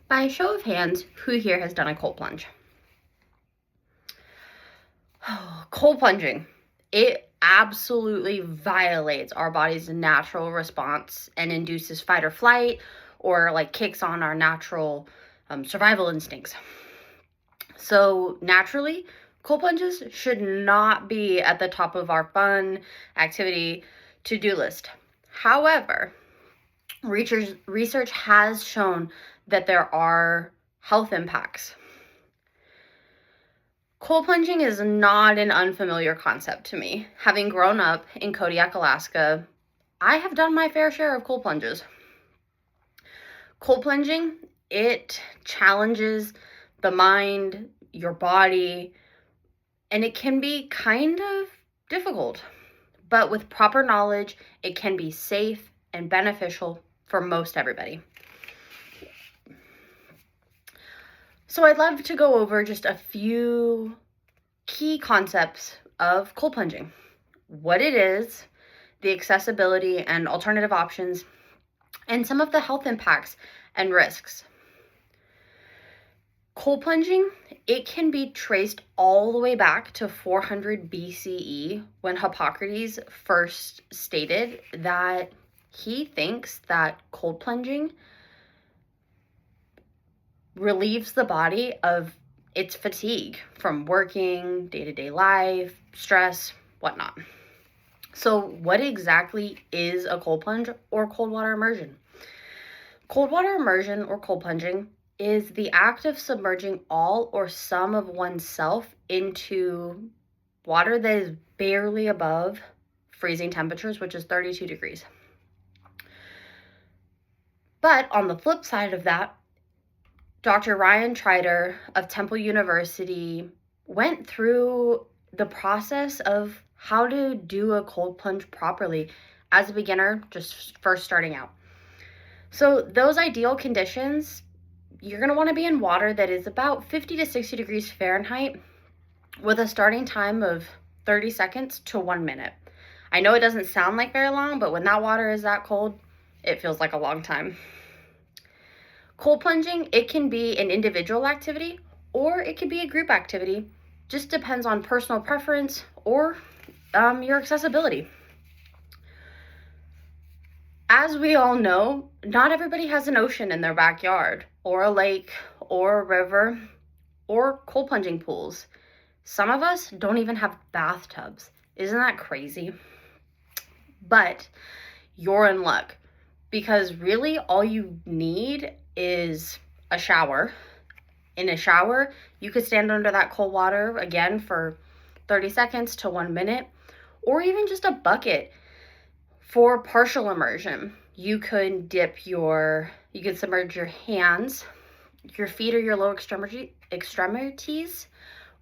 By a show of hands, who here has done a cold plunge? Cold plunging. It absolutely violates our body's natural response and induces fight or flight, or like kicks on our natural survival instincts. So naturally, cold plunges should not be at the top of our fun activity to-do list. However, research has shown that there are health impacts. Cold plunging is not an unfamiliar concept to me. Having grown up in Kodiak, Alaska, I have done my fair share of cold plunges. Cold plunging, it challenges the mind, your body, and it can be kind of difficult. But with proper knowledge, it can be safe and beneficial for most everybody. So I'd love to go over just a few key concepts of cold plunging. What it is, the accessibility and alternative options, and some of the health impacts and risks. Cold plunging, it can be traced all the way back to 400 BCE when Hippocrates first stated that he thinks that cold plunging relieves the body of its fatigue from working, day-to-day life, stress, whatnot. So what exactly is a cold plunge or cold water immersion? Cold water immersion or cold plunging is the act of submerging all or some of oneself into water that is barely above freezing temperatures, which is 32 degrees. But on the flip side of that, Dr. Ryan Trider of Temple University went through the process of how to do a cold plunge properly as a beginner, just first starting out. So those ideal conditions, you're going to want to be in water that is about 50 to 60 degrees Fahrenheit with a starting time of 30 seconds to 1 minute. I know it doesn't sound like very long, but when that water is that cold, it feels like a long time. Cold plunging, it can be an individual activity or it can be a group activity. Just depends on personal preference or your accessibility. As we all know, not everybody has an ocean in their backyard or a lake or a river or cold plunging pools. Some of us don't even have bathtubs. Isn't that crazy? But you're in luck because really all you need is a shower. In a shower, you could stand under that cold water again for 30 seconds to 1 minute, or even just a bucket for partial immersion. You could submerge your hands, your feet or your lower extremities,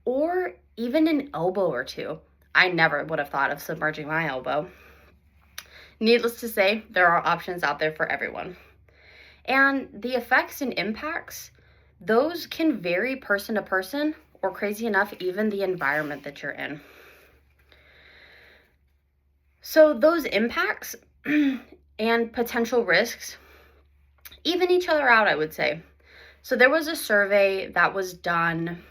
or even an elbow or two. I never would have thought of submerging my elbow. Needless to say, there are options out there for everyone. And the effects and impacts, those can vary person to person, or crazy enough, even the environment that you're in. So those impacts and potential risks even each other out, I would say. So there was a survey that was done,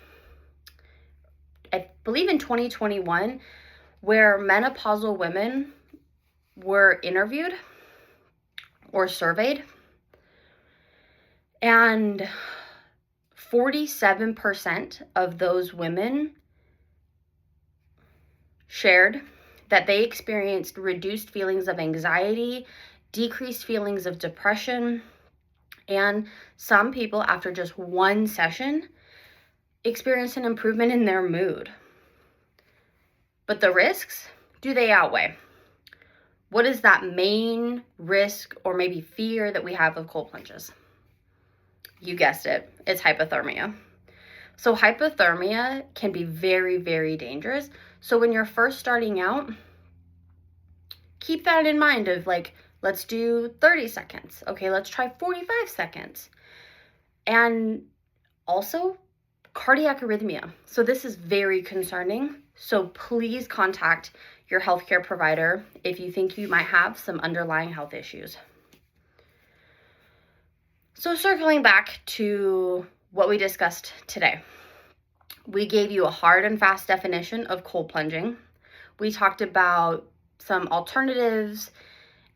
I believe in 2021, where menopausal women were interviewed or surveyed, and 47% of those women shared that they experienced reduced feelings of anxiety, decreased feelings of depression, and some people, after just one session, experienced an improvement in their mood. But the risks, do they outweigh? What is that main risk or maybe fear that we have of cold plunges? You guessed it, it's hypothermia. So hypothermia can be very, very dangerous. So when you're first starting out, keep that in mind of like, let's do 30 seconds. Okay, let's try 45 seconds. And also cardiac arrhythmia. So this is very concerning. So please contact your healthcare provider if you think you might have some underlying health issues. So circling back to what we discussed today, we gave you a hard and fast definition of cold plunging. We talked about some alternatives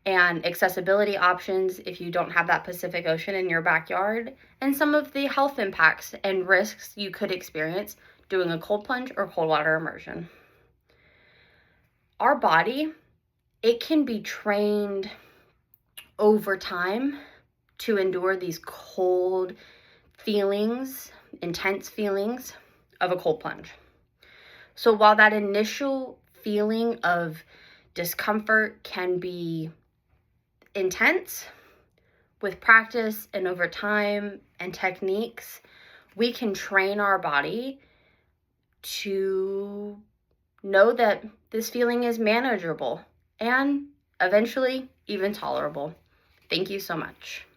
and accessibility options if you don't have that Pacific Ocean in your backyard, and some of the health impacts and risks you could experience doing a cold plunge or cold water immersion. Our body, it can be trained over time to endure these cold feelings, intense feelings of a cold plunge. So while that initial feeling of discomfort can be intense, with practice and over time and techniques, we can train our body to know that this feeling is manageable and eventually even tolerable. Thank you so much.